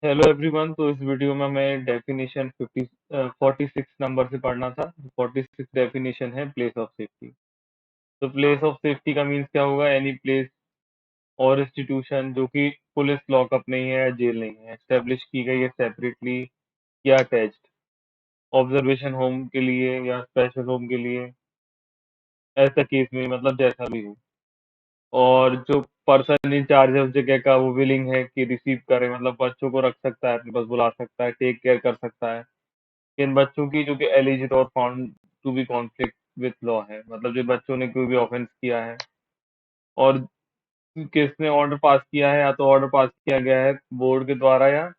Hello everyone. तो इस video में मैं डेफिनेशन 46 नंबर से पढ़ना था। 46 डेफिनेशन है प्लेस ऑफ सेफ्टी। तो प्लेस ऑफ सेफ्टी का मीन्स क्या होगा? एनी प्लेस और इंस्टीट्यूशन जो कि पुलिस लॉकअप नहीं है या जेल नहीं है, एस्टेब्लिश की गई है सेपरेटली या अटैच्ड, ऑब्जर्वेशन होम के लिए या स्पेशल होम के लिए, ऐसा केस में मतलब जैसा भी हो। और जो पर्सन इन चार्ज है उस जगह का वो विलिंग है कि रिसीव करे, मतलब बच्चों को रख सकता है, अपने पास बुला सकता है, टेक केयर कर सकता है इन बच्चों की जो कि एलिजिड और found to be conflict with law है, मतलब जो बच्चों ने कोई भी ऑफेंस किया है और किसने ऑर्डर पास किया है, या तो ऑर्डर पास किया गया है बोर्ड के द्वारा या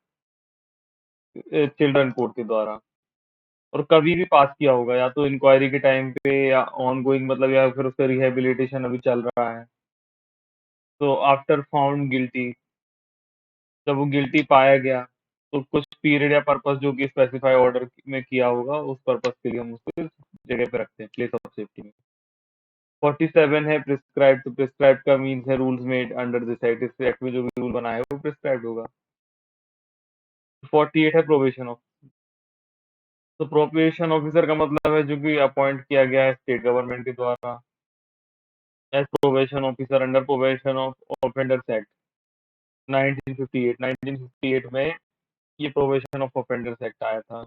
चिल्ड्रन कोर्ट के द्वारा, और कभी भी पास किया होगा या तो इंक्वायरी के टाइम पे या ऑन गोइंग, मतलब या फिर उसका रिहेबिलिटेशन अभी चल रहा है। तो आफ्टर फाउंड गिल्टी, जब वो गिल्टी पाया गया तो कुछ पीरियड या पर्पस जो कि स्पेसिफाई ऑर्डर में किया होगा उस पर्पस के लिए हम उसको इस जगह पे रखते हैं प्लेस ऑफ सेफ्टी में। 47 है प्रिस्क्राइब। तो प्रिस्क्राइब का मीन्स है rules made under this act, इस एक्ट में जो भी रूल बना है वो प्रिस्क्राइब होगा। 48 है प्रोबेशन ऑफ। तो प्रोबेशन ऑफिसर का मतलब है जो कि अपॉइंट किया गया है स्टेट गवर्नमेंट के द्वारा as probation officer under probation of offenders act 1958। 1958 में ये प्रोबेशन ऑफ ऑफेंडर्स एक्ट आया था।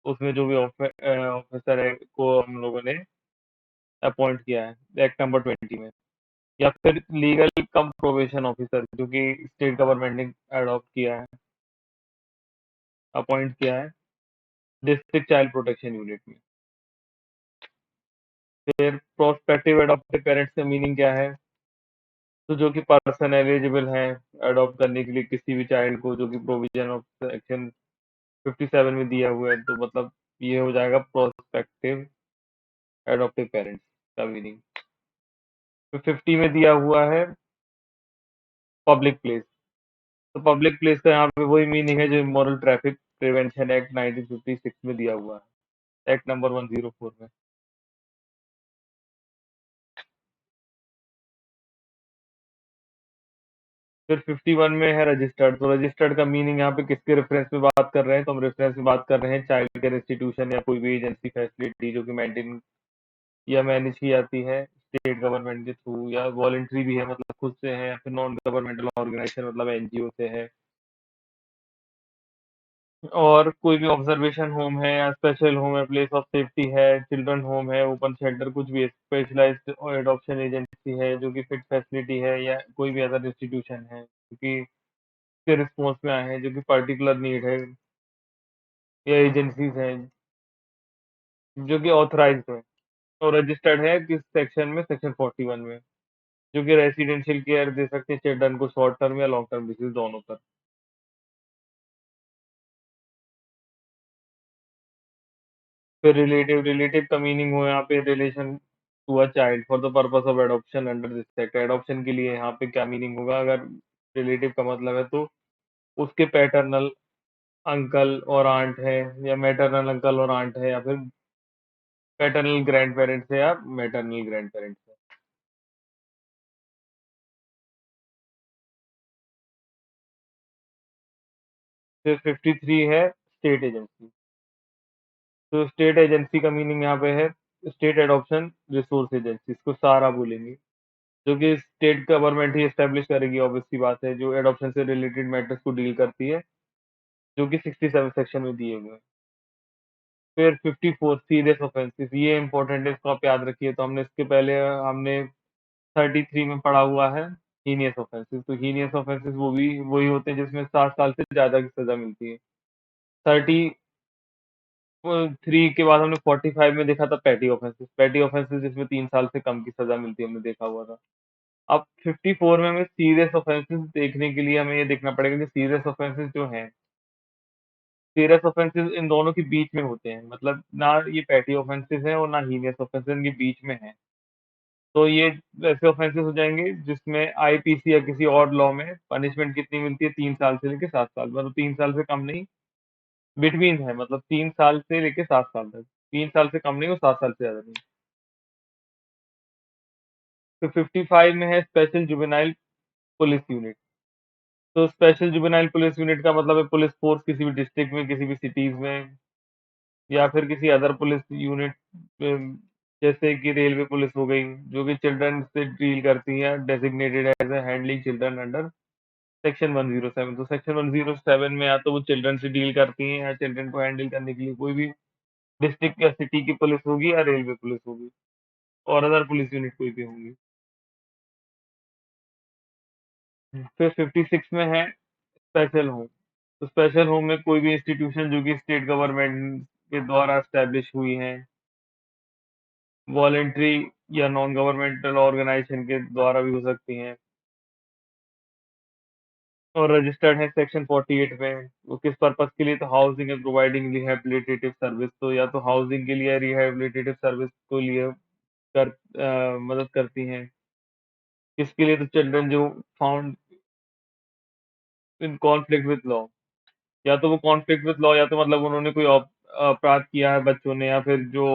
उसमें जो भी ऑफिसर है को हम लोगों ने अपॉइंट किया है एक्ट नंबर 20 में। या फिर लीगल कम प्रोबेशन ऑफिसर जो कि स्टेट गवर्नमेंट ने अडॉप्ट किया है, अपॉइंट किया है डिस्ट्रिक्ट चाइल्ड प्रोटेक्शन यूनिट में। फिर प्रोस्पेक्टिव अडॉप्टेड पेरेंट्स का मीनिंग क्या है? तो जो कि पर्सन एलिजिबल है अडॉप्ट करने के लिए किसी भी चाइल्ड को, जो कि प्रोविजन ऑफ सेक्शन 57 में दिया हुआ है, तो मतलब ये हो जाएगा प्रोस्पेक्टिव एडॉप्टिव पेरेंट्स का मीनिंग। तो 50 में दिया हुआ है पब्लिक प्लेस। तो पब्लिक प्लेस का यहाँ पे वही मीनिंग है जो इमोरल ट्रैफिक प्रिवेंशन एक्ट 1956 में दिया हुआ है, एक्ट नंबर 104 में। फिर 51 में है रजिस्टर्ड। तो रजिस्टर्ड का मीनिंग यहाँ पे किसके रेफरेंस में बात कर रहे हैं? तो हम रेफरेंस में बात कर रहे हैं चाइल्ड केयर इंस्टीट्यूशन या कोई भी एजेंसी फैसिलिटी जो कि मेंटेन या मैनेज की जाती है स्टेट गवर्नमेंट के थ्रू, या वॉलंटरी भी है मतलब खुद से है, या फिर नॉन गवर्नमेंटल ऑर्गेनाइजेशन मतलब एनजीओ से है। और कोई भी ऑब्जर्वेशन होम है या स्पेशल होम है, प्लेस ऑफ सेफ्टी है, चिल्ड्रन होम है, ओपन शेल्टर, कुछ भी स्पेशलाइज्ड एडॉप्शन एजेंसी है जो कि फिट फैसिलिटी है, या कोई भी अदर इंस्टीट्यूशन है क्योंकि के रिस्पॉन्स में आए हैं जो कि पर्टिकुलर नीड है, या एजेंसीज हैं जो कि ऑथराइज्ड है और रजिस्टर्ड है किस सेक्शन में? सेक्शन 41 में, जो कि रेसिडेंशियल केयर दे सकते हैं चिल्ड्रन को शॉर्ट टर्म या लॉन्ग टर्म बेसिस दोनों पर। फिर रिलेटिव। रिलेटिव का मीनिंग हो यहाँ पे relation to a child for the purpose of adoption under this act. Adoption के लिए यहाँ पे क्या मीनिंग होगा? अगर रिलेटिव का मतलब है तो उसके पैटर्नल अंकल और आंट है, या मैटरनल अंकल और आंट है, या फिर पैटर्नल ग्रैंड पेरेंट्स है, या मैटरनल ग्रैंड पेरेंट्स है। फिर 53 है स्टेट एजेंसी। तो स्टेट एजेंसी का मीनिंग यहाँ पे है स्टेट एडॉप्शन रिसोर्स एजेंसी, इसको सारा बोलेंगे, जो कि स्टेट गवर्नमेंट ही एस्टेब्लिश करेगी, ऑब्वियस सी बात है, जो एडॉप्शन से रिलेटेड मैटर्स को डील करती है, जो कि 67 सेक्शन में दिए हुए हैं। फिर 54 सीरियस ऑफेंसेस, ये इंपॉर्टेंट है, इसको आप याद रखिए। तो हमने इसके पहले हमने 33 में पढ़ा हुआ है हीनियस ऑफेंसेस। तो हीनियस ऑफेंसेस वो भी वही होते हैं जिसमें 7 साल से ज्यादा की सजा मिलती है। 33 के बाद हमने 45 में देखा था पैटी ऑफेंसेस। पैटी ऑफेंसेस जिसमें 3 साल से कम की सजा मिलती है, हमने देखा हुआ था। अब 54 में हमें सीरियस ऑफेंसेस देखने के लिए हमें ये देखना पड़ेगा कि सीरियस ऑफेंसेस जो हैं, सीरियस ऑफेंसेस इन दोनों के बीच में होते हैं, मतलब ना ये पैटी ऑफेंसेस है और ना हीनियस ऑफेंसेस, इनके बीच में है। तो ये ऐसे ऑफेंसेस हो जाएंगे जिसमें आईपीसी या किसी और लॉ में पनिशमेंट कितनी मिलती है? 3 साल से लेके 7 साल, मतलब 3 साल से कम नहीं, बिटवीन है, मतलब 3 साल से लेके 7 साल तक। 3 साल से कम नहीं और 7 साल से ज्यादा नहीं। तो 55 में है स्पेशल जुवेनाइल पुलिस यूनिट। तो स्पेशल जुवेनाइल पुलिस यूनिट का मतलब है पुलिस फोर्स किसी भी डिस्ट्रिक्ट में, किसी भी सिटीज में, या फिर किसी अदर पुलिस यूनिट, जैसे कि रेलवे पुलिस हो गई, जो कि चिल्ड्रन से डील करती है, designated as a handling children under section 107। तो सेक्शन 107 में या तो वो चिल्ड्रन से डील करती हैं, या चिल्ड्रन को हैंडल करने के लिए कोई भी डिस्ट्रिक्ट या सिटी की पुलिस होगी, या रेलवे पुलिस होगी, और अदर पुलिस यूनिट कोई भी होंगी। फिर 56 में है स्पेशल होम। तो स्पेशल होम में कोई भी इंस्टीट्यूशन जो कि स्टेट गवर्नमेंट के द्वारा एस्टेब्लिश हुई है, वॉलेंट्री या नॉन गवर्नमेंटल ऑर्गेनाइजेशन के द्वारा भी हो सकती हैं, और रजिस्टर्ड है सेक्शन 48 में। वो किस पर्पस के लिए? तो housing and providing rehabilitative service. तो या तो हाउसिंग के लिए, रिहेबिलिटेटिव सर्विस को लिए मदद करती हैं। किसके लिए? तो चिल्ड्रन जो found in conflict with law. या तो वो कॉन्फ्लिक्ट विद लॉ, या तो मतलब उन्होंने कोई अपराध किया है बच्चों ने, या फिर जो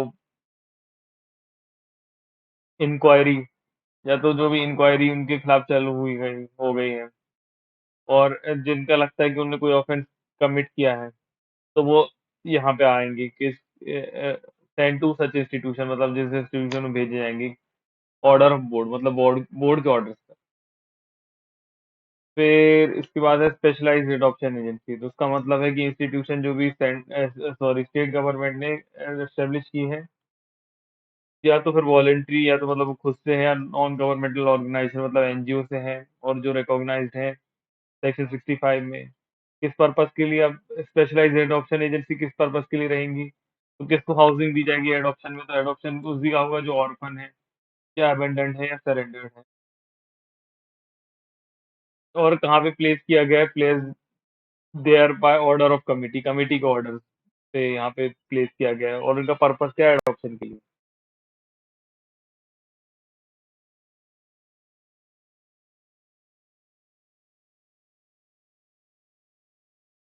इंक्वायरी, या तो जो भी इंक्वायरी उनके खिलाफ चालू हुई गई हो गई है, और जिनका लगता है कि उन्होंने कोई ऑफेंस कमिट किया है, तो वो यहाँ पे आएंगे। किस सेंड टू सच इंस्टीट्यूशन, मतलब जिस इंस्टीट्यूशन में भेजे जाएंगे, ऑर्डर ऑफ बोर्ड, मतलब बोर्ड बोर्ड के ऑर्डर से। फिर इसके बाद है स्पेशलाइज्ड एडॉप्शन एजेंसी। तो उसका मतलब है कि इंस्टीट्यूशन जो भी स्टेट गवर्नमेंट ने एस्टेब्लिश की है, या तो फिर वॉलेंट्री, या तो मतलब वो खुद से है, या नॉन गवर्नमेंटल ऑर्गेनाइजेशन मतलब एनजीओ से है, और जो रिकॉग्नाइज्ड है सेक्शन 65 में। किस पर्पस के लिए? अब स्पेशलाइज्ड एडॉप्शन एजेंसी किस पर्पस के लिए रहेंगी? तो किसको हाउसिंग दी जाएगी एडॉप्शन में? तो एडॉप्शन उसी का होगा जो ऑर्फन है, या अबेंडेंड है, या सरेंडर्ड है। और कहाँ पे प्लेस किया गया है? Place there by order of committee, committee के ऑर्डर से यहाँ पे प्लेस किया गया है, और इनका पर्पस क्या है एडॉप्शन के लिए?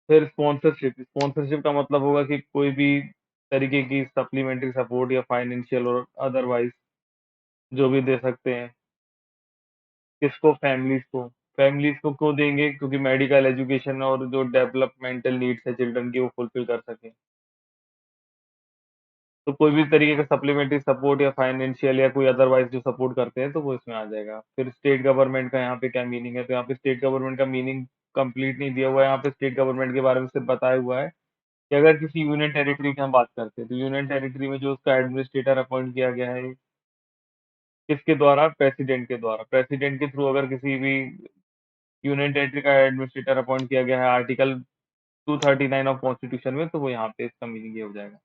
फिर स्पॉन्सरशिप। स्पॉन्सरशिप का मतलब होगा कि कोई भी तरीके की सप्लीमेंट्री सपोर्ट, या फाइनेंशियल और अदरवाइज जो भी दे सकते हैं। किसको? फैमिलीज को। फैमिलीज को क्यों देंगे? क्योंकि मेडिकल, एजुकेशन और जो डेवलपमेंटल नीड्स है चिल्ड्रन की, वो फुलफिल कर सकें। तो कोई भी तरीके का सप्लीमेंट्री सपोर्ट, या फाइनेंशियल, या कोई अदरवाइज जो सपोर्ट करते हैं, तो वो इसमें आ जाएगा। फिर स्टेट गवर्नमेंट का यहाँ पे क्या मीनिंग है? तो यहाँ पे स्टेट गवर्नमेंट का मीनिंग कंप्लीट नहीं दिया हुआ है। यहाँ पे स्टेट गवर्नमेंट के बारे में सिर्फ बताया हुआ है कि अगर किसी यूनियन टेरिटरी की हम बात करते हैं, तो यूनियन टेरिटरी में जो उसका एडमिनिस्ट्रेटर अपॉइंट किया गया है, किसके द्वारा? प्रेसिडेंट के द्वारा। प्रेसिडेंट के थ्रू अगर किसी भी यूनियन टेरिटरी का एडमिनिस्ट्रेटर अपॉइंट किया गया है आर्टिकल 239 ऑफ कॉन्स्टिट्यूशन में, तो वो यहाँ पे इसका मीनिंग ये हो जाएगा।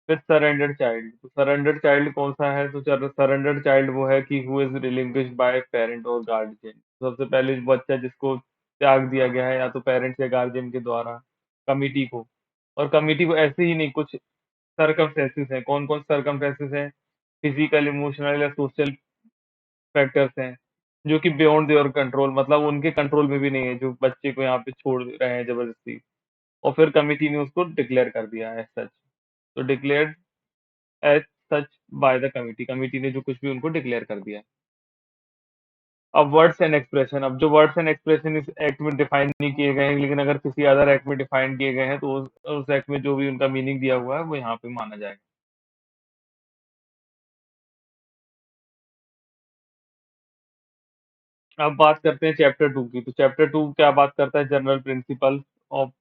फिर सरेंडर्ड चाइल्ड। तो सरेंडर्ड चाइल्ड कौन सा है? तो सरेंडर्ड चाइल्ड वो है कि हु इज रिलिंक्विश्ड बाय पेरेंट और गार्जियन। सबसे पहले जो बच्चा जिसको त्याग दिया गया है, या तो पेरेंट्स या गार्जियन के द्वारा कमिटी को। और कमिटी को ऐसे ही नहीं, कुछ सरकमस्टेंसेस हैं। कौन कौन सरकमस्टेंसेस हैं? फिजिकल, इमोशनल या सोशल फैक्टर्स हैं, जो कि बियॉन्ड देयर कंट्रोल, मतलब उनके कंट्रोल में भी नहीं है, जो बच्चे को यहाँ पे छोड़ रहे हैं जबरदस्ती। और फिर कमिटी ने उसको डिक्लेयर कर दिया है एज सच। तो declared as such by the committee, committee ने जो कुछ भी उनको डिक्लेयर कर दिया है। अब वर्ड्स एंड एक्सप्रेशन। अब जो वर्ड्स एंड एक्सप्रेशन इस एक्ट में डिफाइन नहीं किए गए हैं, लेकिन अगर किसी अदर एक्ट में डिफाइन किए गए हैं, तो उस एक्ट में जो भी उनका मीनिंग दिया हुआ है, वो यहाँ पे माना जाएगा। अब बात करते हैं चैप्टर 2 की। तो चैप्टर 2 क्या बात करता है? General principles of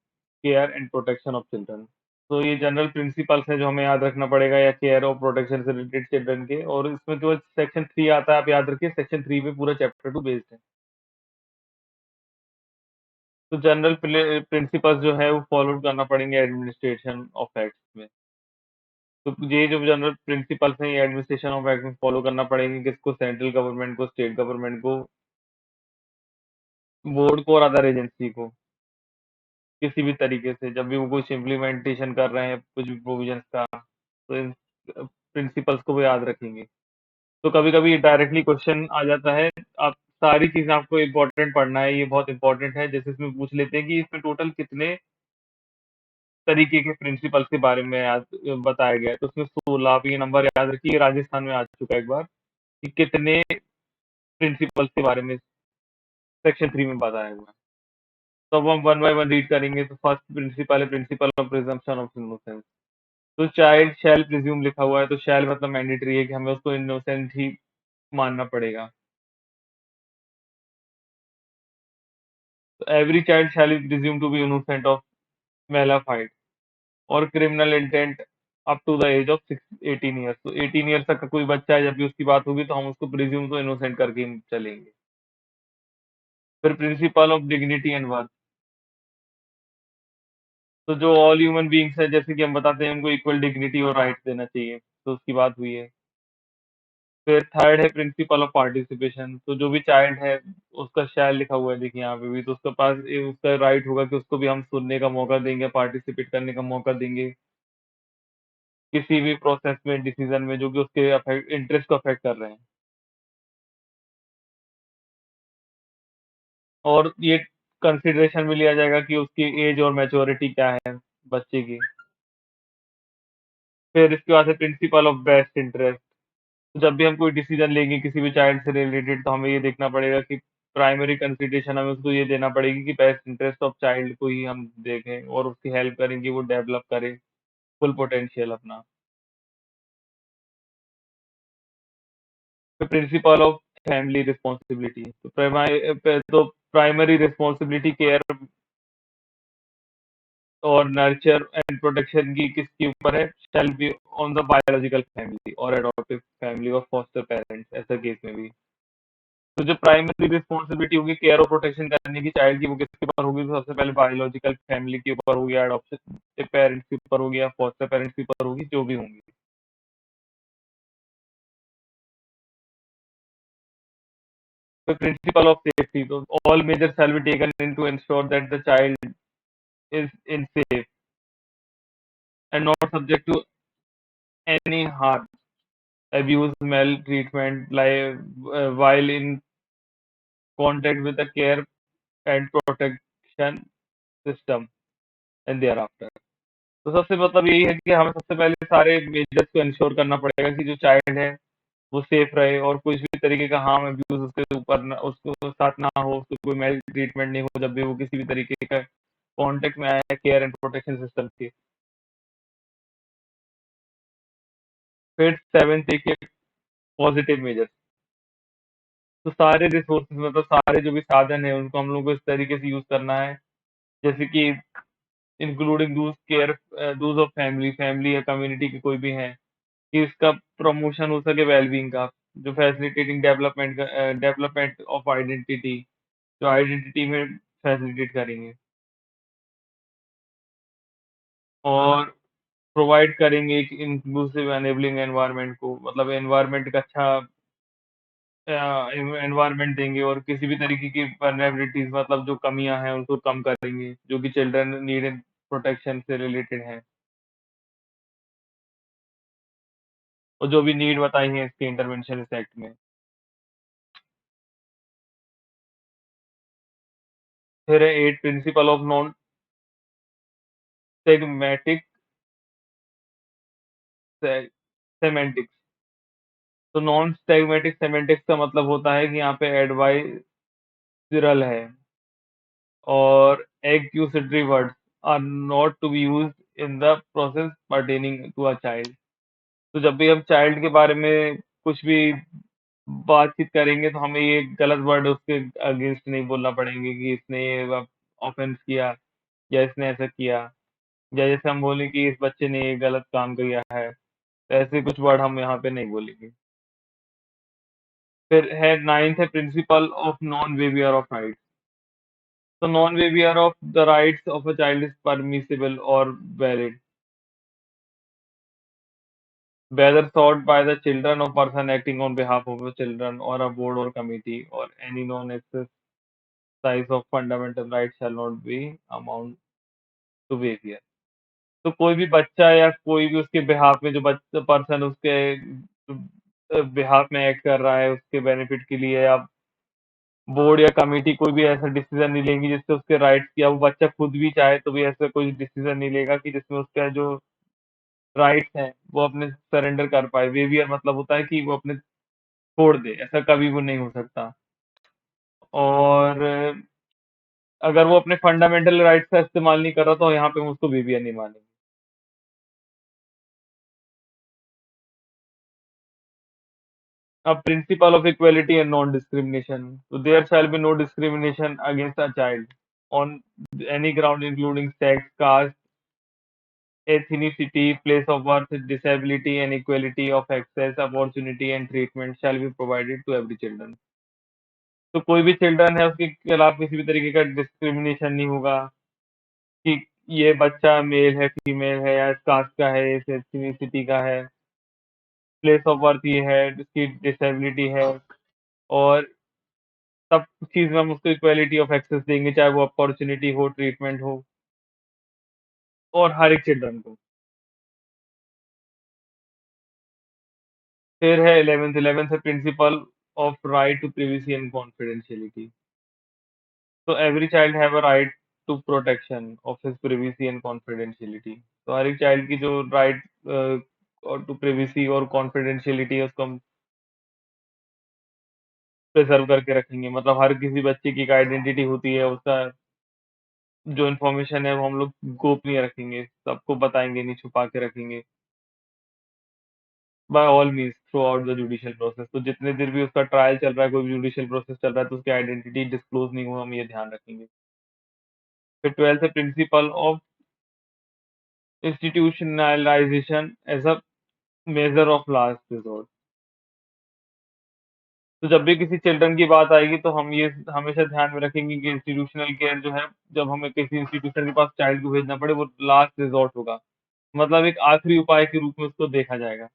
care and protection of children. तो ये जनरल प्रिंसिपल्स हैं जो हमें याद रखना पड़ेगा, या केयर और प्रोटेक्शन से रिलेटेड चिल्ड्रन के। और इसमें जो सेक्शन 3 आता है, आप याद रखिए, सेक्शन 3 पे पूरा चैप्टर 2 बेस्ड है। तो जनरल प्रिंसिपल्स जो है वो फॉलो करना पड़ेंगे एडमिनिस्ट्रेशन ऑफ एक्ट में। तो ये जो जनरल प्रिंसिपल्स हैं, ये एडमिनिस्ट्रेशन ऑफ एक्ट में फॉलो करना पड़ेंगे। किसको? सेंट्रल गवर्नमेंट को, स्टेट गवर्नमेंट को, बोर्ड को, और अदर एजेंसी को। किसी भी तरीके से जब भी वो कुछ इम्प्लीमेंटेशन कर रहे हैं कुछ भी प्रोविजंस का, तो इन प्रिंसिपल्स को वो याद रखेंगे। तो कभी कभी डायरेक्टली क्वेश्चन आ जाता है। आप सारी चीजें आपको इम्पोर्टेंट पढ़ना है, ये बहुत इंपॉर्टेंट है। जैसे इसमें पूछ लेते हैं कि इसमें टोटल कितने तरीके के प्रिंसिपल्स के बारे में याद बताया गया है। तो उसमें 16। आप ये नंबर याद रखिए, राजस्थान में आ चुका है एक बार, कि कितने प्रिंसिपल्स के बारे में सेक्शन 3 में बताया हुआ है। तो अब हम वन बाय वन रीड करेंगे। तो फर्स्ट प्रिंसिपल है principle of presumption of innocence. तो चाइल्ड शैल प्रिज्यूम लिखा हुआ है, तो शैल मतलब मैंडेटरी है कि हमें उसको इनोसेंट ही मानना पड़ेगा। तो every child shall be presume to be innocent of malafide और criminal intent up to the age of 18 years. तो 18 ईयर्स तक का कोई बच्चा है, जब भी उसकी बात होगी तो हम उसको प्रिज्यूम तो इनोसेंट करके ही चलेंगे। फिर principle of dignity and worth. तो जो ऑल ह्यूमन बीइंग्स है, जैसे कि हम बताते हैं, उनको इक्वल डिग्निटी और राइट देना चाहिए, तो उसकी बात हुई है। फिर थर्ड है प्रिंसिपल ऑफ पार्टिसिपेशन। तो जो भी चाइल्ड है उसका शैल लिखा हुआ है, देखिए यहाँ पे भी, तो उसके पास उसका राइट होगा कि उसको भी हम सुनने का मौका देंगे, पार्टिसिपेट करने का मौका देंगे किसी भी प्रोसेस में, डिसीजन में जो कि उसके इंटरेस्ट को अफेक्ट कर रहे हैं। और ये कंसिडरेशन में लिया जाएगा कि उसकी एज और मैच्योरिटी क्या है बच्चे की। फिर इसके बाद है प्रिंसिपल ऑफ बेस्ट इंटरेस्ट। जब भी हम कोई डिसीजन लेंगे किसी भी चाइल्ड से रिलेटेड, तो हमें ये देखना पड़ेगा कि प्राइमरी कंसिडरेशन हमें उसको ये देना पड़ेगी कि बेस्ट इंटरेस्ट ऑफ चाइल्ड को ही हम देखें और उसकी हेल्प करें कि वो डेवलप करे फुल पोटेंशियल अपना। Principle of family responsibility. तो प्राइमरी रिस्पॉन्सिबिलिटी केयर और नर्चर एंड प्रोटेक्शन की किसके ऊपर है? Shall be on the biological family और एडॉप्टिव फैमिली और फॉस्टर पेरेंट्स, ऐसा केस में भी। तो जो प्राइमरी रिस्पॉन्सिबिलिटी होगी केयर और प्रोटेक्शन करने की चाइल्ड की, वो किसके ऊपर होगी? तो सबसे पहले बायोलॉजिकल फैमिली के ऊपर होगी, एडॉप्शन पेरेंट्स के ऊपर होगी या फॉस्टर पेरेंट्स के ऊपर होगी, जो भी होंगी। तो प्रिंसिपल ऑफ सेफ्टी। तो all measure shall be taken in to ensure that the child is in safe and not subject to any harm, abuse, maltreatment, while in contact with the care and protection system and thereafter। तो सबसे मतलब यही है कि हमें सबसे पहले सारे मेजर्स को इंश्योर करना पड़ेगा कि जो चाइल्ड है वो सेफ रहे और कुछ भी तरीके का हार्म अब्यूज उसके ऊपर उसको साथ ना हो, उसको कोई मेल ट्रीटमेंट नहीं हो जब भी वो किसी भी तरीके का कांटेक्ट में आया केयर एंड प्रोटेक्शन सिस्टम के। फिर सेवन देखिए पॉजिटिव मेजर्स। तो सारे रिसोर्सेज मतलब सारे जो भी साधन है उनको हम लोग को इस तरीके से यूज करना है, जैसे कि including Dooj care Dooj of family, family या कम्युनिटी के कोई भी हैं, कि इसका प्रमोशन हो सके वेलबींग का, जो फैसिलिटेटिंग डेवलपमेंट ऑफ आइडेंटिटी, जो आइडेंटिटी में फैसिलिटेट करेंगे और प्रोवाइड करेंगे एक इंक्लूसिव एनेबलिंग एनवायरनमेंट को, मतलब एनवायरनमेंट का अच्छा एनवायरनमेंट देंगे और किसी भी तरीके की वल्नरेबिलिटीज मतलब जो कमियां हैं उनको कम करेंगे जो कि चिल्ड्रन नीड एंड प्रोटेक्शन से रिलेटेड हैं, और जो भी नीड बताई है इसके इंटरवेंशन इस एक्ट में। फिर है eight principle of non stigmatic semantics. तो नॉन स्टैग्मेटिक सेमेंटिक्स का मतलब होता है कि यहाँ पे एडवाइजरल है और accusatory words are not to be used in the process pertaining to a child. तो जब भी हम चाइल्ड के बारे में कुछ भी बातचीत करेंगे तो हमें ये गलत वर्ड उसके अगेंस्ट नहीं बोलना पड़ेंगे कि इसने ये ऑफेंस किया या इसने ऐसा किया, या जैसे हम बोलें कि इस बच्चे ने ये गलत काम किया है, तो ऐसे कुछ वर्ड हम यहाँ पे नहीं बोलेंगे। फिर है नाइन्थ है principle of non waiver of rights. तो non waiver of the rights of a child is permissible और valid whether sought by the children or person acting on behalf of the children or a board or committee or any non-exercise of fundamental rights shall not be amount to behavior। तो कोई भी बच्चा या कोई भी उसके behalf में जो बच्चा पर्सन उसके बिहाफ में एक्ट कर रहा है उसके बेनिफिट के लिए, या बोर्ड या कमेटी कोई भी ऐसा डिसीजन नहीं लेंगी जिससे उसके राइट्स या वो बच्चा खुद भी चाहे तो भी ऐसा कोई डिसीजन नहीं लेगा कि जिसमें उसका जो राइट्स हैं वो अपने सरेंडर कर पाए। वेवियर मतलब होता है कि वो अपने छोड़ दे, ऐसा कभी वो नहीं हो सकता। और अगर वो अपने फंडामेंटल राइट्स का इस्तेमाल नहीं कर रहा तो यहाँ पे हम उसको बेबी नहीं मानेंगे। अब principle of equality and non discrimination, तो there shall be no discrimination against a child on any ground including sex, caste, ethnicity, place of birth, disability, and equality of access, opportunity, and treatment shall be provided to every children। तो कोई भी children है उसके खिलाफ किसी भी तरीके का डिस्क्रिमिनेशन नहीं होगा कि ये बच्चा मेल है, फीमेल है, या इस कास्ट का है, इस एथनिसिटी का है, प्लेस ऑफ बर्थ ये है, इसकी डिसेबिलिटी है, और सब चीज में हम उसको इक्वालिटी ऑफ एक्सेस देंगे, चाहे वो अपॉर्चुनिटी हो, ट्रीटमेंट हो, और हर एक चिल्ड्रन को। फिर है 11th है principle of right to privacy and confidentiality. तो every child have a right to protection of his privacy and confidentiality. तो हर एक चाइल्ड की जो राइट और टू प्रिवेसी और कॉन्फिडेंशियलिटी है उसको हम प्रिजर्व करके रखेंगे। मतलब हर किसी बच्चे की एक आइडेंटिटी होती है, उसका जो इन्फॉर्मेशन है वो हम लोग गोपनीय रखेंगे, सबको बताएंगे नहीं, छुपा के रखेंगे। By all means throughout the judicial process, तो जितने देर भी उसका ट्रायल चल रहा है, कोई भी जुडिशियल प्रोसेस चल रहा है, तो उसकी आइडेंटिटी डिस्क्लोज नहीं हो, हम ये ध्यान रखेंगे। फिर 12th है principle of institutionalisation as a measure of last resort. तो जब भी किसी चिल्ड्रन की बात आएगी तो हम ये हमेशा ध्यान में रखेंगे कि इंस्टीट्यूशनल केयर जो है, जब हमें किसी इंस्टीट्यूशन के पास चाइल्ड को भेजना पड़े, वो लास्ट रिजॉर्ट होगा। मतलब एक आखिरी उपाय के रूप में उसको देखा जाएगा,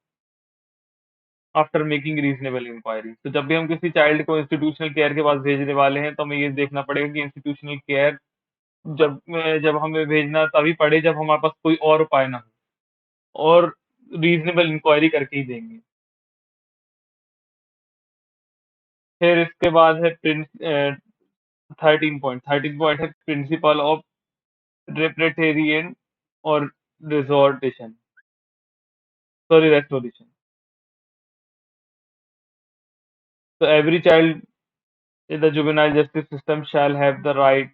आफ्टर मेकिंग रीजनेबल इंक्वायरी। तो जब भी हम किसी चाइल्ड को इंस्टीट्यूशनल केयर के पास भेजने वाले हैं, तो हमें ये देखना पड़ेगा कि इंस्टीट्यूशनल केयर जब हमें भेजना तभी पड़े जब हमारे पास कोई और उपाय ना हो, और रीजनेबल इंक्वायरी करके ही देंगे। फिर इसके बाद है 13 पॉइंट है प्रिंसिपल ऑफ रेपरेटेरियन और रिजॉर्टेशन, सॉरी रेस्टोरेशन। तो every child in the juvenile justice system shall have the right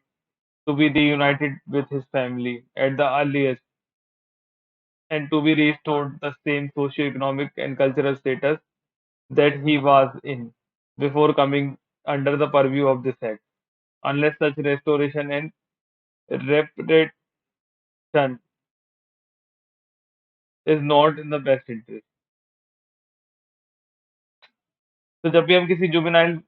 to be reunited with his family at the earliest, and to be restored the same socio-economic and cultural status that he was in before coming under the purview of this act, unless such restoration and reparation is not in the best interest। तो जब भी हम किसी juvenile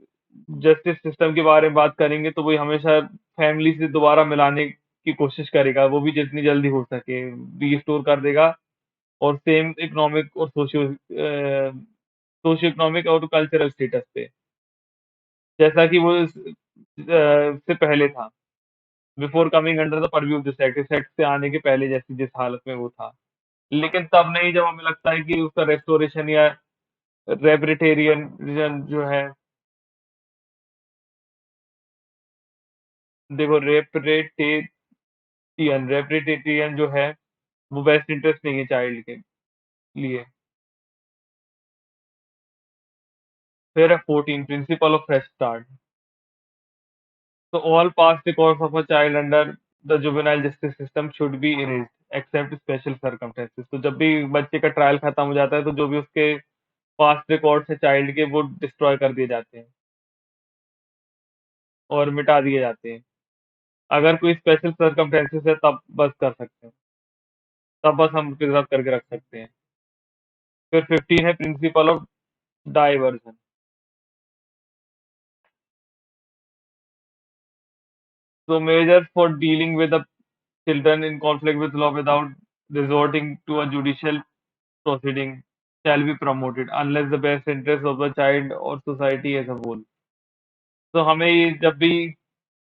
justice system के बारे में बात करेंगे, तो वही हमेशा फैमिली से दोबारा मिलाने की कोशिश करेगा, वो भी जितनी जल्दी हो सके रिस्टोर कर देगा, और सेम इकोनॉमिक और सोशियो इकोनॉमिक और कल्चरल स्टेटस पे, जैसा कि वो से पहले था, before coming under the purview of this act, इस एक्ट से आने के पहले जैसी जिस हालत में वो था। लेकिन तब नहीं जब हमें लगता है कि उसका रेस्टोरेशन या रेपरेटेरियन जो है, देखो रेपरेटेरियन जो है वो बेस्ट इंटरेस्ट नहीं है चाइल्ड के लिए। फिर है 14 principle of fresh start. So all past records of a child under the juvenile justice system should be erased except special circumstances। तो जब भी बच्चे का ट्रायल खत्म हो जाता है, तो जो भी उसके पास्ट रिकॉर्ड्स है चाइल्ड के, वो डिस्ट्रॉय कर दिए जाते हैं और मिटा दिए जाते हैं। अगर कोई स्पेशल सर्कमस्टेंसेस है तब बस कर सकते हैं, तब बस हम प्रिजर्व करके रख सकते हैं। फिर 15 है principle of diversion. So measures for dealing with the children in conflict with law without resorting to a judicial proceeding shall be promoted unless the best interest of the child or society as a whole। तो हमें ये जब भी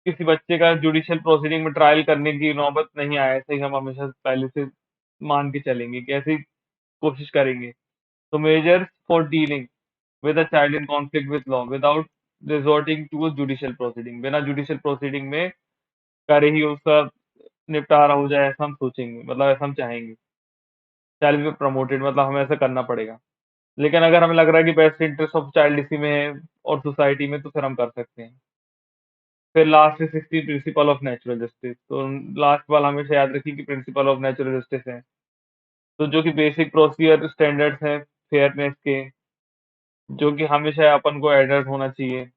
किसी बच्चे का judicial proceeding में trial करने की नौबत नहीं आए, ऐसे ही हम हमेशा पहले से मान के चलेंगे कि ऐसी कोशिश करेंगे। तो measures for dealing with a child in conflict with law without resorting to a judicial proceeding, बिना जुडिशियल प्रोसीडिंग में करे ही उसका निपटारा हो जाए, ऐसा हम सोचेंगे, मतलब ऐसा हम चाहेंगे। शैल बी प्रमोटेड मतलब हमें ऐसा करना पड़ेगा। लेकिन अगर हमें लग रहा है कि बेस्ट इंटरेस्ट ऑफ चाइल्ड इसी में है और सोसाइटी में, तो फिर हम कर सकते हैं। फिर लास्ट है 60 प्रिंसिपल ऑफ नेचुरल जस्टिस। तो लास्ट वाला हमेशा याद रखिए कि प्रिंसिपल ऑफ नेचुरल जस्टिस है। तो जो कि बेसिक प्रोसीजर स्टैंडर्ड्स हैं फेयरनेस के, जो कि हमेशा अपन को एडहर्ट होना चाहिए,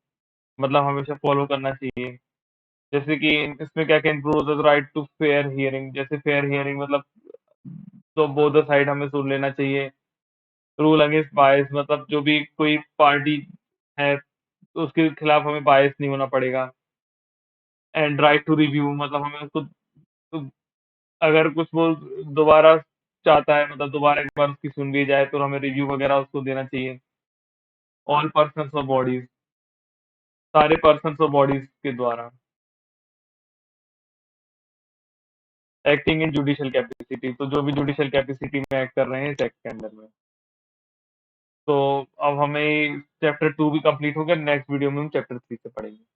मतलब हमेशा फॉलो करना चाहिए। जैसे कि इसमें क्या क्या इंक्लूड होता है, राइट टू फेयर हियरिंग। जैसे फेयर हियरिंग मतलब तो बोथ द साइड हमें सुन लेना चाहिए। रूल अगेंस्ट बायस, मतलब जो भी कोई पार्टी है तो उसके खिलाफ हमें बायस नहीं होना पड़ेगा। एंड राइट टू रिव्यू, मतलब हमें उसको अगर कुछ वो दोबारा चाहता है, मतलब दोबारा एक बार उसकी सुन ली जाए तो हमें रिव्यू वगैरह उसको देना चाहिए। ऑल पर्सन्स और बॉडीज, सारे पर्सन्स और बॉडीज के द्वारा। एक्टिंग इन जुडिशियल कैपेसिटी, तो जो भी जुडिशियल कैपेसिटी में एक्ट कर रहे हैं इस एक्ट के अंडर में। तो अब हमें चैप्टर 2 भी कंप्लीट हो गया। नेक्स्ट वीडियो में हम चैप्टर 3 से पढ़ेंगे।